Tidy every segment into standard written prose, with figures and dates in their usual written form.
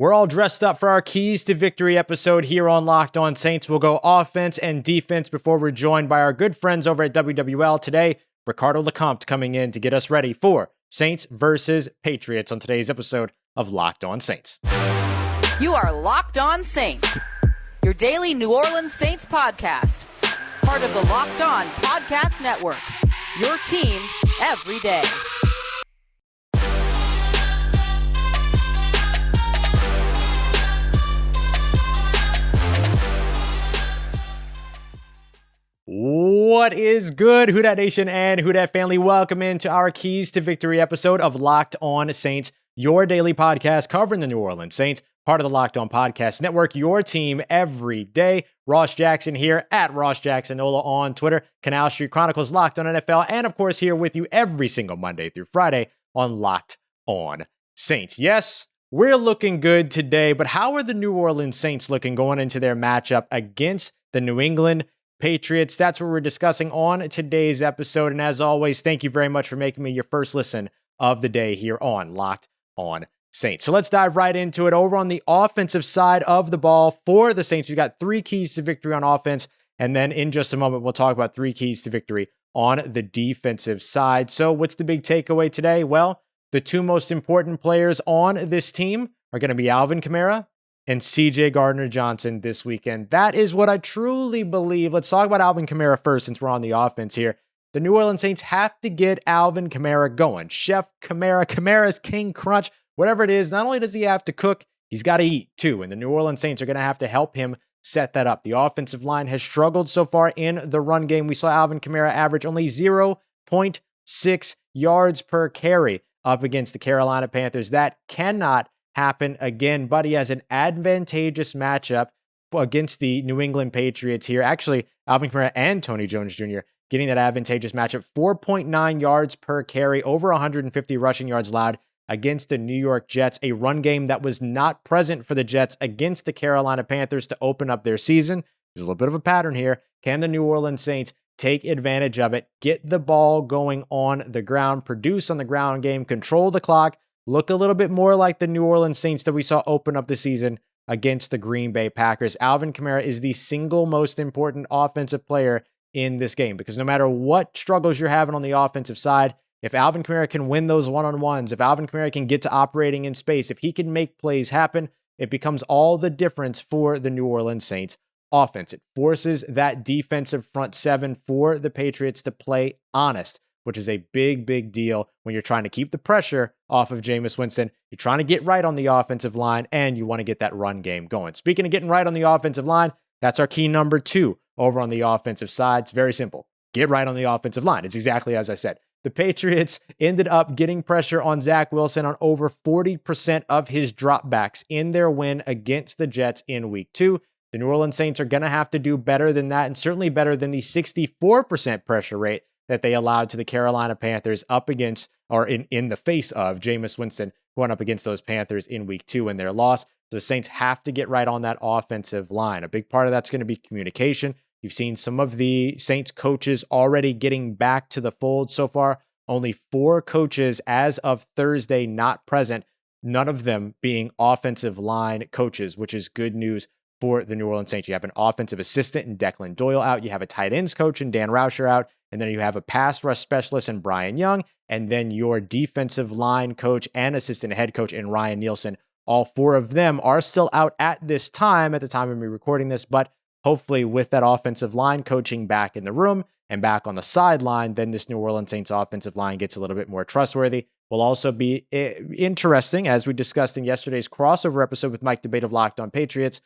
We're all dressed up for our Keys to Victory episode here on Locked On Saints. We'll go offense and defense before we're joined by our good friends over at WWL. Today, Ricardo Lecomte coming in to get us ready for Saints versus Patriots on today's episode of Locked On Saints. You are Locked On Saints, your daily New Orleans Saints podcast. Part of the Locked On Podcast Network, your team every day. What is good, Who Dat Nation and Who Dat family? Welcome into our Keys to Victory episode of Locked On Saints, your daily podcast covering the New Orleans Saints, part of the Locked On Podcast Network, your team every day. Ross Jackson here at Ross Jacksonola on Twitter, Canal Street Chronicles, Locked On NFL, and of course here with you every single Monday through Friday on Locked On Saints. Yes, we're looking good today, but how are the New Orleans Saints looking going into their matchup against the New England Patriots? That's what we're discussing on today's episode. And as always, thank you very much for making me your first listen of the day here on Locked On Saints. So let's dive right into it. Over on the offensive side of the ball for the Saints, we've got 3 keys to victory on offense. And then in just a moment, we'll talk about 3 keys to victory on the defensive side. So what's the big takeaway today? Well, the 2 most important players on this team are going to be Alvin Kamara and C.J. Gardner-Johnson this weekend. That is what I truly believe. Let's talk about Alvin Kamara first, since we're on the offense here. The New Orleans Saints have to get Alvin Kamara going. Chef Kamara, Kamara's King Crunch, whatever it is, not only does he have to cook, he's got to eat too. And the New Orleans Saints are going to have to help him set that up. The offensive line has struggled so far in the run game. We saw Alvin Kamara average only 0.6 yards per carry up against the Carolina Panthers. That cannot happen again, but he has an advantageous matchup against the New England Patriots here. Actually, Alvin Kamara and Tony Jones Jr. getting that advantageous matchup. 4.9 yards per carry, over 150 rushing yards allowed against the New York Jets, a run game that was not present for the Jets against the Carolina Panthers to open up their season. There's a little bit of a pattern here. Can the New Orleans Saints take advantage of it, get the ball going on the ground, produce on the ground game, control the clock, look a little bit more like the New Orleans Saints that we saw open up the season against the Green Bay Packers? Alvin Kamara is the single most important offensive player in this game, because no matter what struggles you're having on the offensive side, if Alvin Kamara can win those one-on-ones, if Alvin Kamara can get to operating in space, if he can make plays happen, it becomes all the difference for the New Orleans Saints offense. It forces that defensive front 7 for the Patriots to play honest, which is a big, big deal when you're trying to keep the pressure off of Jameis Winston. You're trying to get right on the offensive line, and you want to get that run game going. Speaking of getting right on the offensive line, that's our key number 2 over on the offensive side. It's very simple. Get right on the offensive line. It's exactly as I said. The Patriots ended up getting pressure on Zach Wilson on over 40% of his dropbacks in their win against the Jets in Week 2. The New Orleans Saints are going to have to do better than that, and certainly better than the 64% pressure rate that they allowed to the Carolina Panthers up against, or in the face of Jameis Winston going up against those Panthers in Week 2 in their loss. So the Saints have to get right on that offensive line. A big part of that's going to be communication. You've seen some of the Saints coaches already getting back to the fold so far. Only 4 coaches as of Thursday not present, none of them being offensive line coaches, which is good news for the New Orleans Saints. You have an offensive assistant in Declan Doyle out. You have a tight ends coach in Dan Rauscher out. And then you have a pass rush specialist in Brian Young. And then your defensive line coach and assistant head coach in Ryan Nielsen. All 4 of them are still out at this time, at the time of me recording this. But hopefully with that offensive line coaching back in the room and back on the sideline, then this New Orleans Saints offensive line gets a little bit more trustworthy. Will also be interesting, as we discussed in yesterday's crossover episode with Mike Debate of Locked On Patriots,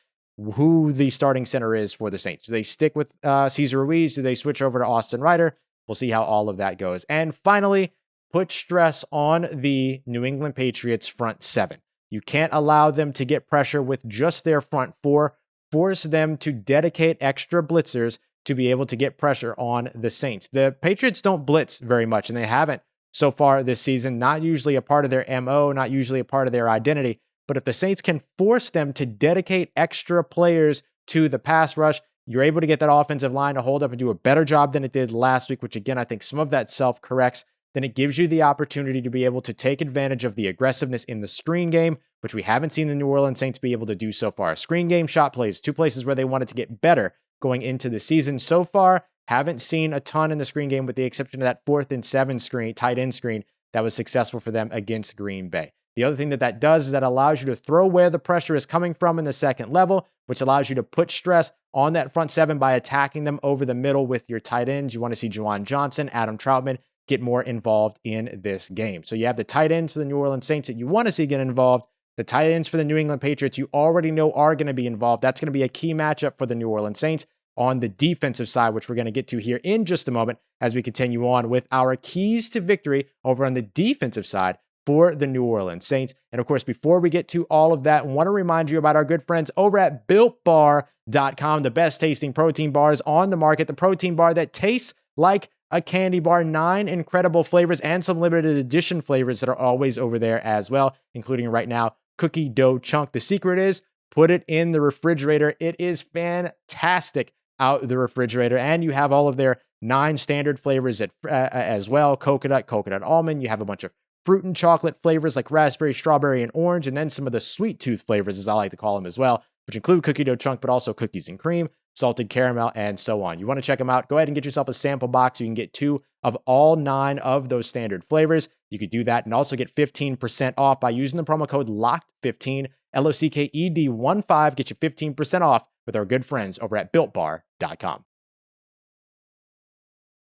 who the starting center is for the Saints. Do they stick with Cesar Ruiz? Do they switch over to Austin Ryder? We'll see how all of that goes. And finally, put stress on the New England Patriots front 7. You can't allow them to get pressure with just their front 4. Force them to dedicate extra blitzers to be able to get pressure on the Saints. The Patriots don't blitz very much, and they haven't so far this season. Not usually a part of their MO, not usually a part of their identity. But if the Saints can force them to dedicate extra players to the pass rush, you're able to get that offensive line to hold up and do a better job than it did last week, which again, I think some of that self-corrects. Then it gives you the opportunity to be able to take advantage of the aggressiveness in the screen game, which we haven't seen the New Orleans Saints be able to do so far. Screen game, shot plays, two places where they wanted to get better going into the season. So far, haven't seen a ton in the screen game with the exception of that 4th and 7 screen, tight end screen that was successful for them against Green Bay. The other thing that does is that allows you to throw where the pressure is coming from in the second level, which allows you to put stress on that front seven by attacking them over the middle with your tight ends. You want to see Garner Johnson, Adam Troutman get more involved in this game. So you have the tight ends for the New Orleans Saints that you want to see get involved. The tight ends for the New England Patriots you already know are going to be involved. That's going to be a key matchup for the New Orleans Saints on the defensive side, which we're going to get to here in just a moment as we continue on with our keys to victory over on the defensive side for the New Orleans Saints. And of course, before we get to all of that, I want to remind you about our good friends over at BuiltBar.com, the best tasting protein bars on the market, the protein bar that tastes like a candy bar, 9 incredible flavors and some limited edition flavors that are always over there as well, including right now, cookie dough chunk. The secret is put it in the refrigerator. It is fantastic out the refrigerator, and you have all of their 9 standard flavors as well, coconut almond. You have a bunch of fruit and chocolate flavors like raspberry, strawberry, and orange, and then some of the sweet tooth flavors, as I like to call them as well, which include cookie dough chunk, but also cookies and cream, salted caramel, and so on. You want to check them out, go ahead and get yourself a sample box. You can get 2 of all 9 of those standard flavors. You could do that and also get 15% off by using the promo code LOCKED15, LOCKED15. Get you 15% off with our good friends over at BuiltBar.com.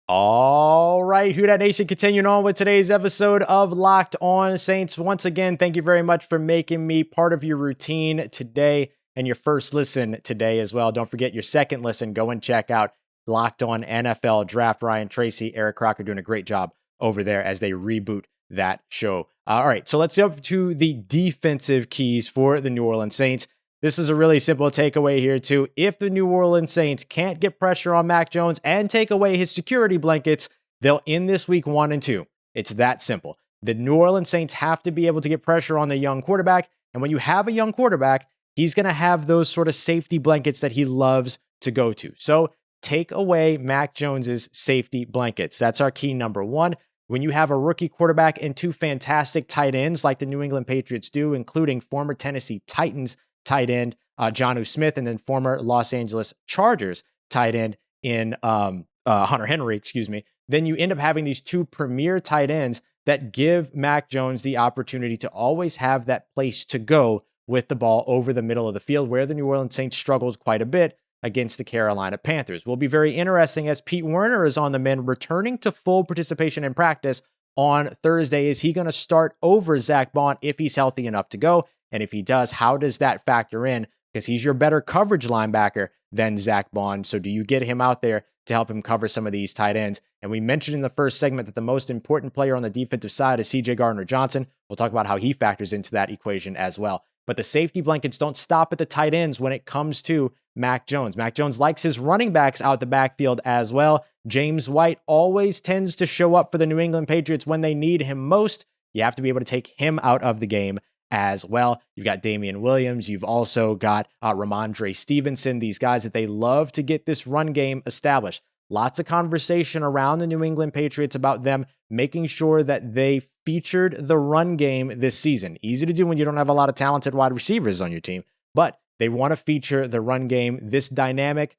All right, Who Dat Nation, continuing on with today's episode of Locked On Saints. Once again, thank you very much for making me part of your routine today and your first listen today as well. Don't forget your second listen. Go and check out Locked On NFL Draft. Ryan Tracy, Eric Crocker doing a great job over there as they reboot that show. All right, so let's jump to the defensive keys for the New Orleans Saints. This is a really simple takeaway here too. If the New Orleans Saints can't get pressure on Mac Jones and take away his security blankets, they'll end this week 1-2. It's that simple. The New Orleans Saints have to be able to get pressure on the young quarterback. And when you have a young quarterback, he's going to have those sort of safety blankets that he loves to go to. So take away Mac Jones's safety blankets. That's our key number 1. When you have a rookie quarterback and 2 fantastic tight ends like the New England Patriots do, including former Tennessee Titans tight end Jonnu Smith, and then former Los Angeles Chargers tight end in Hunter Henry, then you end up having these 2 premier tight ends that give Mac Jones the opportunity to always have that place to go with the ball over the middle of the field, where the New Orleans Saints struggled quite a bit against the Carolina Panthers. Will be very interesting as Pete Werner is on the mend, returning to full participation in practice on Thursday. Is he going to start over Zach Bond if he's healthy enough to go? And if he does, how does that factor in? Because he's your better coverage linebacker than Zach Bond. So do you get him out there to help him cover some of these tight ends? And we mentioned in the first segment that the most important player on the defensive side is C.J. Gardner-Johnson. We'll talk about how he factors into that equation as well. But the safety blankets don't stop at the tight ends when it comes to Mac Jones. Mac Jones likes his running backs out the backfield as well. James White always tends to show up for the New England Patriots when they need him most. You have to be able to take him out of the game as well. You've got Damian Williams. You've also got Ramondre Stevenson, these guys that they love to get this run game established. Lots of conversation around the New England Patriots about them making sure that they featured the run game this season. Easy to do when you don't have a lot of talented wide receivers on your team, but they want to feature the run game, this dynamic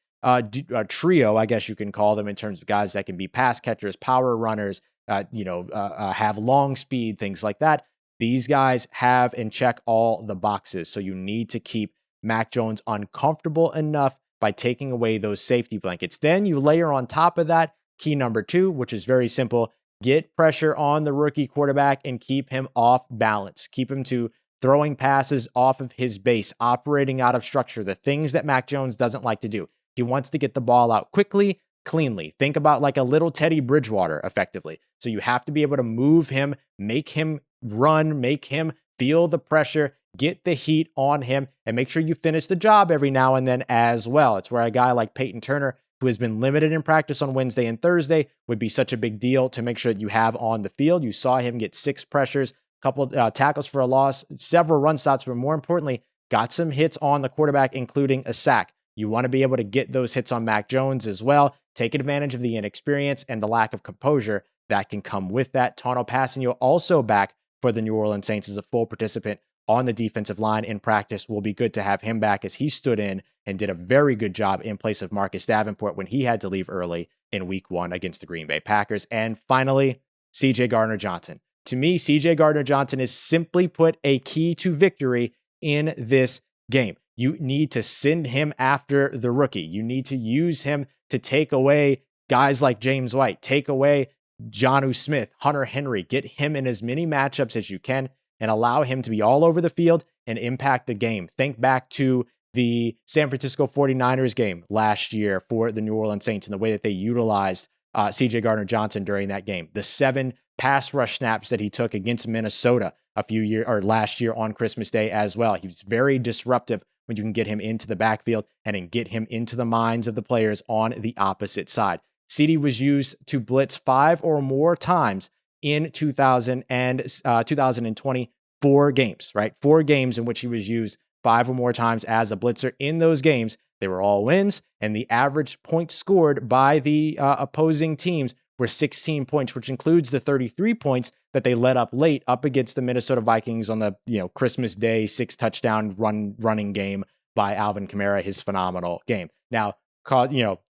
trio, I guess you can call them, in terms of guys that can be pass catchers, power runners, have long speed, things like that. These guys have and check all the boxes. So you need to keep Mac Jones uncomfortable enough by taking away those safety blankets. Then you layer on top of that key number 2, which is very simple. Get pressure on the rookie quarterback and keep him off balance. Keep him to throwing passes off of his base, operating out of structure, the things that Mac Jones doesn't like to do. He wants to get the ball out quickly, cleanly. Think about like a little Teddy Bridgewater, effectively. So you have to be able to move him, make him run, make him feel the pressure, get the heat on him, and make sure you finish the job every now and then as well. It's where a guy like Peyton Turner, who has been limited in practice on Wednesday and Thursday, would be such a big deal to make sure that you have on the field. You saw him get 6 pressures, a couple tackles for a loss, several run stops, but more importantly, got some hits on the quarterback, including a sack. You want to be able to get those hits on Mac Jones as well. Take advantage of the inexperience and the lack of composure that can come with that. Tano Passanio also back for the New Orleans Saints as a full participant on the defensive line in practice. Will be good to have him back, as he stood in and did a very good job in place of Marcus Davenport when he had to leave early in week 1 against the Green Bay Packers. And finally, C.J. Gardner-Johnson. To me, C.J. Gardner-Johnson is simply put a key to victory in this game. You need to send him after the rookie. You need to use him to take away guys like James White, take away Jonnu Smith, Hunter Henry, get him in as many matchups as you can and allow him to be all over the field and impact the game. Think back to the San Francisco 49ers game last year for the New Orleans Saints and the way that they utilized C.J. Gardner-Johnson during that game. The 7 pass rush snaps that he took against Minnesota last year on Christmas Day as well. He was very disruptive when you can get him into the backfield and get him into the minds of the players on the opposite side. CD was used to blitz 5 or more times in 2020, 4 games, right? 4 games in which he was used 5 or more times as a blitzer. In those games, they were all wins, and the average points scored by the opposing teams were 16 points, which includes the 33 points that they let up late up against the Minnesota Vikings on the Christmas Day 6-touchdown running game by Alvin Kamara, his phenomenal game. Now,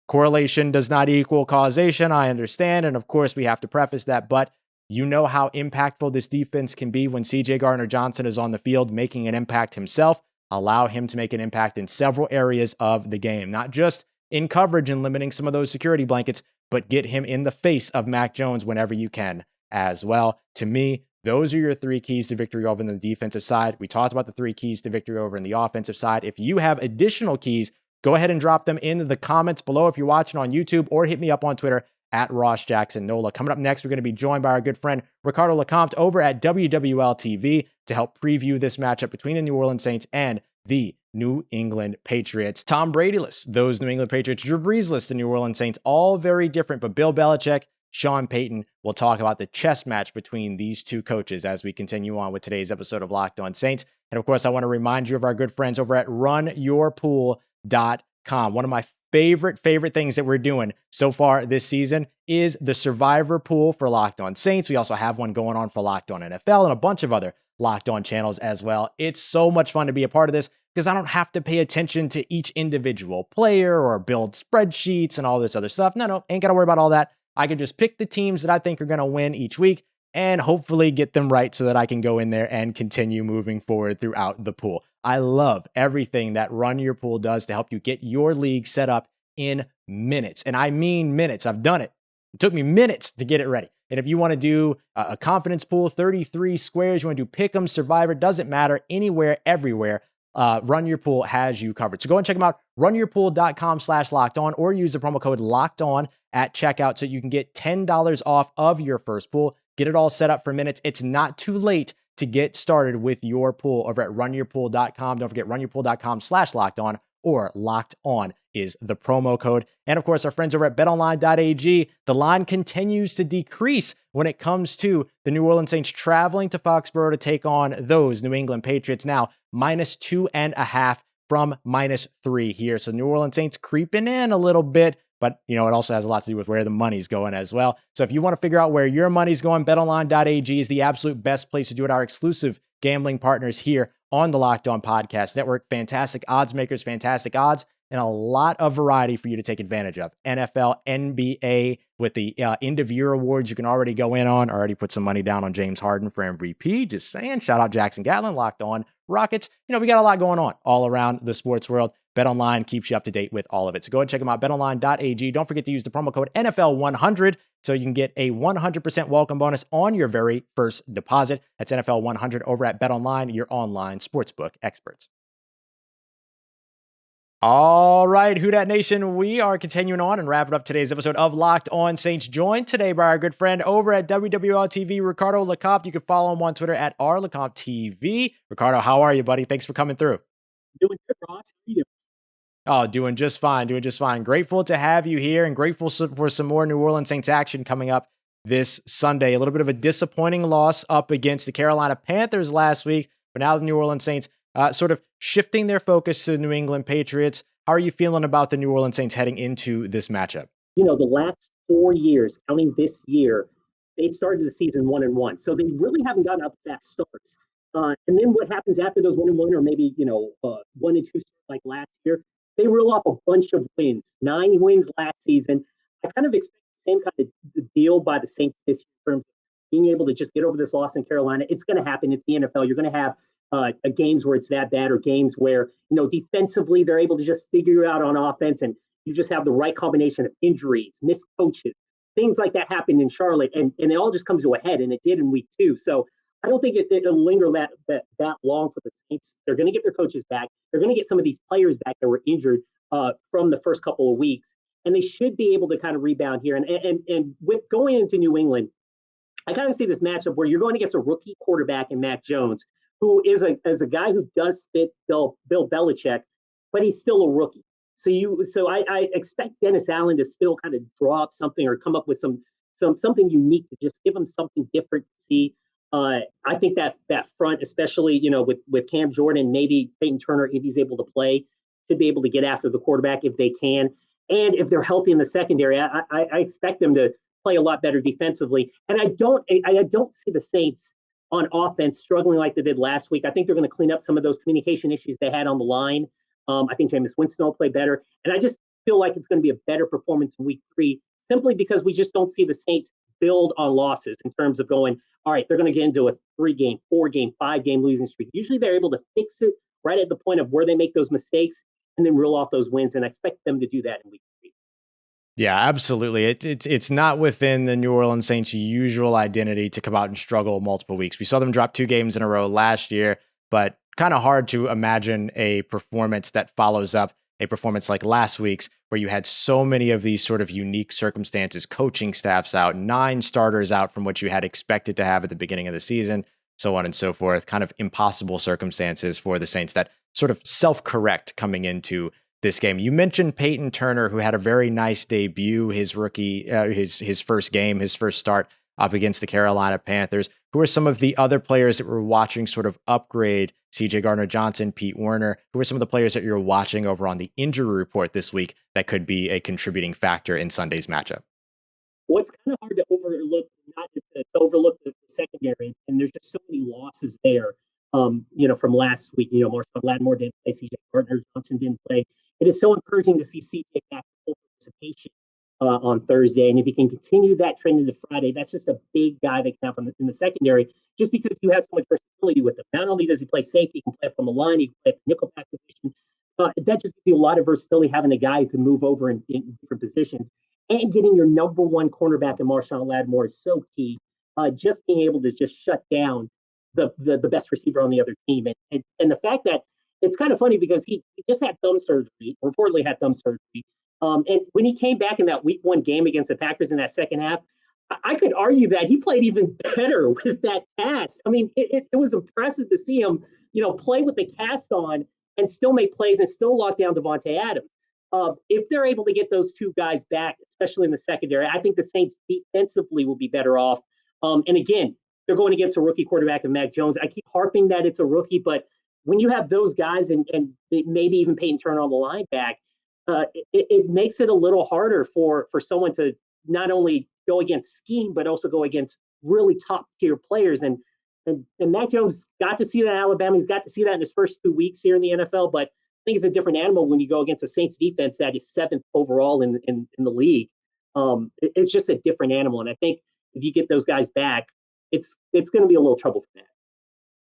correlation does not equal causation, I understand, and of course we have to preface that, but you know how impactful this defense can be when C.J. Gardner-Johnson is on the field making an impact himself. Allow him to make an impact in several areas of the game, not just in coverage and limiting some of those security blankets, but get him in the face of Mac Jones whenever you can as well. To me, those are your 3 keys to victory over in the defensive side. We talked about the 3 keys to victory over in the offensive side. If you have additional keys, go ahead and drop them in the comments below if you're watching on YouTube, or hit me up on Twitter at Ross Jackson Nola. Coming up next, we're going to be joined by our good friend Ricardo LeCompte over at WWL TV to help preview this matchup between the New Orleans Saints and the New England Patriots. Tom Brady-less, those New England Patriots. Drew Brees-less, the New Orleans Saints. All very different, but Bill Belichick, Sean Payton, will talk about the chess match between these 2 coaches as we continue on with today's episode of Locked On Saints. And of course, I want to remind you of our good friends over at runyourpool.com. One of my favorite things that we're doing so far this season is the Survivor Pool for Locked On Saints. We also have one going on for Locked On NFL and a bunch of other Locked On channels as well. It's so much fun to be a part of this because I don't have to pay attention to each individual player or build spreadsheets and all this other stuff. No, ain't got to worry about all that. I can just pick the teams that I think are going to win each week and hopefully get them right so that I can go in there and continue moving forward throughout the pool. I love everything that Run Your Pool does to help you get your league set up in minutes. And I mean minutes. I've done it. It took me minutes to get it ready. And if you want to do a confidence pool, 33 squares, you want to do Pick'em, Survivor, doesn't matter, anywhere, everywhere, Run Your Pool has you covered. So go and check them out, runyourpool.com/lockedon, or use the promo code LOCKEDON at checkout so you can get $10 off of your first pool. Get it all set up for minutes. It's not too late to get started with your pool over at runyourpool.com. Don't forget runyourpool.com/lockedon, or Locked On is the promo code. And of course, our friends over at betonline.ag, the line continues to decrease when it comes to the New Orleans Saints traveling to Foxborough to take on those New England Patriots. Now, -2.5 from -3 here. So New Orleans Saints creeping in a little bit, but it also has a lot to do with where the money's going as well. So if you want to figure out where your money's going, betonline.ag is the absolute best place to do it. Our exclusive gambling partners here on the Locked On Podcast Network. Fantastic odds makers, fantastic odds, and a lot of variety for you to take advantage of. NFL, NBA, with the end of year awards you can already go in on. Already put some money down on James Harden for MVP. Just saying. Shout out Jackson Gatlin, Locked On Rockets. We got a lot going on all around the sports world. BetOnline keeps you up to date with all of it. So go and check them out, betonline.ag. Don't forget to use the promo code NFL100 so you can get a 100% welcome bonus on your very first deposit. That's NFL100 over at BetOnline, your online sportsbook experts. All right, Who Dat Nation, we are continuing on and wrapping up today's episode of Locked On Saints, joined today by our good friend over at WWL TV, Ricardo LeCompte. You can follow him on Twitter at rlecomptetv. Ricardo, how are you, buddy? Thanks for coming through. Doing good, Ross. How are you doing? Oh, doing just fine, Grateful to have you here and grateful for some more New Orleans Saints action coming up this Sunday. A little bit of a disappointing loss up against the Carolina Panthers last week, but now the New Orleans Saints sort of shifting their focus to the New England Patriots. How are you feeling about the New Orleans Saints heading into this matchup? The last 4 years, counting this year, they started the season 1-1. So they really haven't gotten out fast starts. And then what happens after those 1-1 or maybe 1-2 like last year? They reel off a bunch of wins, 9 wins last season. I kind of expect the same kind of deal by the Saints this year in terms of being able to just get over this loss in Carolina. It's going to happen. It's the NFL. You're going to have games where it's that bad, or games where defensively they're able to just figure it out on offense, and you just have the right combination of injuries, missed coaches, things like that happened in Charlotte, and it all just comes to a head, and it did in week 2. So I don't think it'll linger that long for the Saints. They're going to get their coaches back. They're going to get some of these players back that were injured from the first couple of weeks, and they should be able to kind of rebound here. And with going into New England, I kind of see this matchup where you're going against a rookie quarterback in Mac Jones, who is a guy who does fit Bill Belichick, but he's still a rookie. So I expect Dennis Allen to still kind of draw up something or come up with something unique to just give him something different to see. I think that front, especially with Cam Jordan, maybe Peyton Turner, if he's able to play, should be able to get after the quarterback if they can, and if they're healthy in the secondary, I expect them to play a lot better defensively. And I don't see the Saints on offense struggling like they did last week. I think they're going to clean up some of those communication issues they had on the line. I think Jameis Winston will play better, and I just feel like it's going to be a better performance in week 3, simply because we just don't see the Saints build on losses in terms of going, all right, they're going to get into a 3-game, 4-game, 5-game losing streak. Usually they're able to fix it right at the point of where they make those mistakes and then reel off those wins, and I expect them to do that in week 3. Yeah, absolutely. It's not within the New Orleans Saints' usual identity to come out and struggle multiple weeks. We saw them drop 2 games in a row last year, but kind of hard to imagine a performance that follows up a performance like last week's, where you had so many of these sort of unique circumstances, coaching staffs out, 9 starters out from what you had expected to have at the beginning of the season, so on and so forth. Kind of impossible circumstances for the Saints that sort of self-correct coming into this game. You mentioned Peyton Turner, who had a very nice debut, his rookie, his first game, his first start up against the Carolina Panthers. Who are some of the other players that we're watching sort of upgrade C.J. Gardner-Johnson, Pete Werner? Who are some of the players that you're watching over on the injury report this week that could be a contributing factor in Sunday's matchup? Well, it's kind of hard to overlook, not to overlook the secondary, and there's just so many losses there. From last week, Marshon Lattimore didn't play, C.J.Gardner-Johnson didn't play. It is so encouraging to see C.J. back to full participation on Thursday, and if he can continue that trend into Friday, that's just a big guy that can have in the secondary, just because you have so much versatility with him. Not only does he play safety, he can play up on the line, he can play up the nickel back position. That just gives you a lot of versatility, having a guy who can move over in different positions. And getting your number one cornerback in Marshon Lattimore is so key. Just being able to just shut down the best receiver on the other team. And the fact that it's kind of funny because he just had thumb surgery, reportedly had thumb surgery. And when he came back in that week 1 game against the Packers in that second half, I could argue that he played even better with that cast. I mean, it was impressive to see him, play with the cast on and still make plays and still lock down Devontae Adams. If they're able to get those 2 guys back, especially in the secondary, I think the Saints defensively will be better off. And again, they're going against a rookie quarterback in Mac Jones. I keep harping that it's a rookie, but when you have those guys and maybe even Peyton Turner on the line back, it makes it a little harder for someone to not only go against scheme, but also go against really top tier players. And Mac Jones got to see that in Alabama. He's got to see that in his first 2 weeks here in the NFL, but I think it's a different animal when you go against a Saints defense that is 7th overall in the league. It's just a different animal. And I think if you get those guys back, it's going to be a little trouble for that.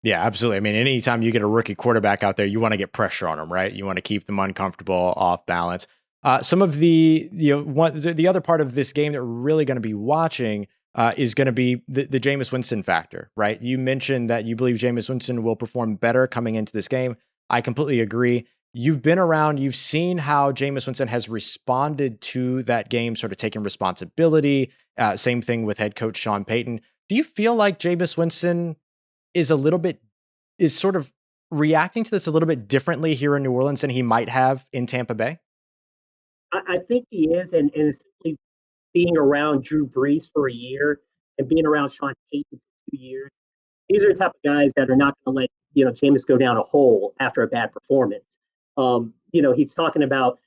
Yeah, absolutely. I mean, anytime you get a rookie quarterback out there, you want to get pressure on them, right? You want to keep them uncomfortable, off balance. Some of the other part of this game that we're really going to be watching is going to be the Jameis Winston factor, right? You mentioned that you believe Jameis Winston will perform better coming into this game. I completely agree. You've been around, you've seen how Jameis Winston has responded to that game, sort of taking responsibility. Same thing with head coach Sean Payton. Do you feel like Jameis Winston is sort of reacting to this a little bit differently here in New Orleans than he might have in Tampa Bay? I think he is, and simply being around Drew Brees for a year and being around Sean Payton for 2 years, these are the type of guys that are not going to let Jameis go down a hole after a bad performance. He's talking about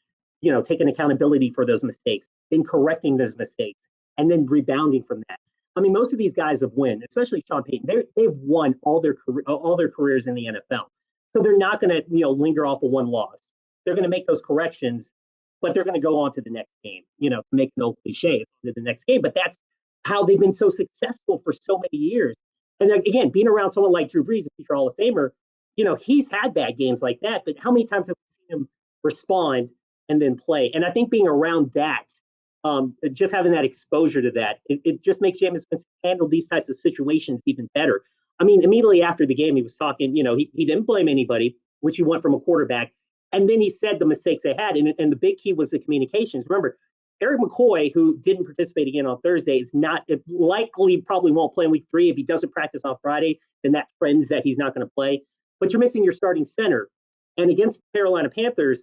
taking accountability for those mistakes, then correcting those mistakes, and then rebounding from that. I mean, most of these guys have won, especially Sean Payton. They've won all their careers in the NFL, so they're not going to linger off of one loss. They're going to make those corrections, but they're going to go on to the next game. To make an old cliche, to the next game. But that's how they've been so successful for so many years. And then, again, being around someone like Drew Brees, a future Hall of Famer, he's had bad games like that. But how many times have we seen him respond and then play? And I think being around that, just having that exposure to that, it just makes Jameis Winston handle these types of situations even better. I mean, immediately after the game, he was talking, he didn't blame anybody, which you want from a quarterback. And then he said the mistakes they had. And the big key was the communications. Remember, Eric McCoy, who didn't participate again on Thursday, is not likely, probably won't play in week 3. If he doesn't practice on Friday, then that trends that he's not going to play. But you're missing your starting center. And against the Carolina Panthers,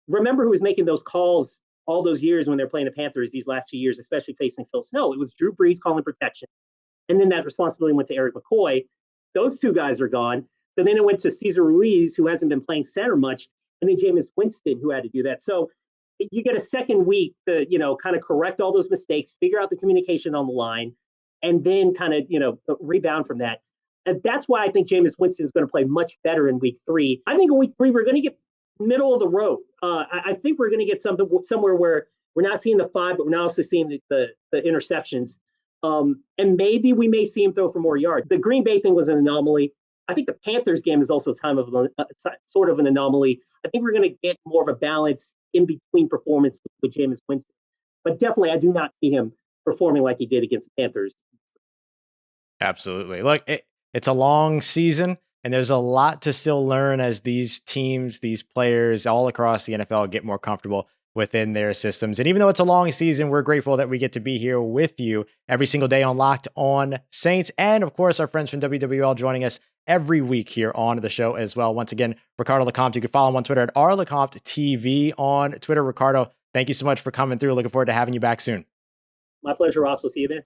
remember who was making those calls all those years when they're playing the Panthers these last 2 years, especially facing Phil Snow? It was Drew Brees calling protection. And then that responsibility went to Eric McCoy. Those two guys are gone. So then it went to Cesar Ruiz, who hasn't been playing center much, and then Jameis Winston, who had to do that. So you get a second week to, kind of correct all those mistakes, figure out the communication on the line, and then kind of, rebound from that. And that's why I think Jameis Winston is going to play much better in week 3. I think in week 3, we're going to get middle of the road. I think we're going to get somewhere where we're not seeing the 5, but we're not also seeing the interceptions. And maybe we may see him throw for more yards. The Green Bay thing was an anomaly. I think the Panthers game is also sort of an anomaly. I think we're going to get more of a balance in between performance with Jameis Winston. But definitely, I do not see him performing like he did against the Panthers. Absolutely. Look, it's a long season, and there's a lot to still learn as these teams, these players all across the NFL get more comfortable within their systems. And even though it's a long season, we're grateful that we get to be here with you every single day on Locked On Saints. And of course, our friends from WWL joining us every week here on the show as well. Once again, Ricardo Lecomte, you can follow him on Twitter at rlecomtetv on Twitter. Ricardo, thank you so much for coming through. Looking forward to having you back soon. My pleasure, Ross. We'll see you then.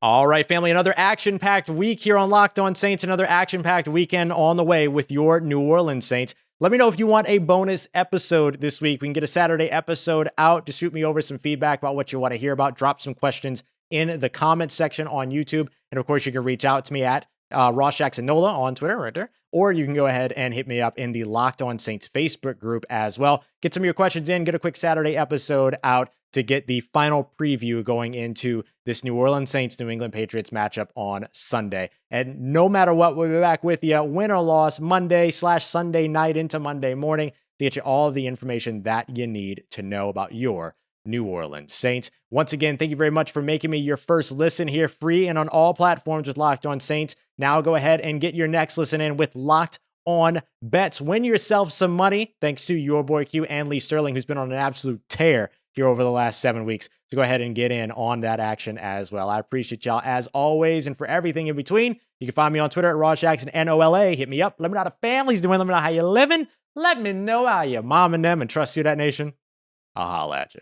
All right, family, another action-packed week here on Locked On Saints, another action-packed weekend on the way with your New Orleans Saints. Let me know if you want a bonus episode this week. We can get a Saturday episode out. Just shoot me over some feedback about what you want to hear about. Drop some questions in the comments section on YouTube. And of course, you can reach out to me at Ross Jackson Nola on Twitter right there. Or you can go ahead and hit me up in the Locked On Saints Facebook group as well. Get some of your questions in. Get a quick Saturday episode out to get the final preview going into this New Orleans Saints New England Patriots matchup on Sunday. And no matter what, we'll be back with you, win or loss, Monday/Sunday night into Monday morning to get you all of the information that you need to know about your New Orleans Saints. Once again, thank you very much for making me your first listen here, free and on all platforms with Locked On Saints. Now go ahead and get your next listen in with Locked On Bets. Win yourself some money, thanks to your boy Q and Lee Sterling, who's been on an absolute tear here over the last 7 weeks. So go ahead and get in on that action as well. I appreciate y'all as always. And for everything in between, you can find me on Twitter at Ross Jackson NOLA. Hit me up. Let me know how the family's doing. Let me know how you're living. Let me know how your mom and them and trust you, that nation. I'll holla at you.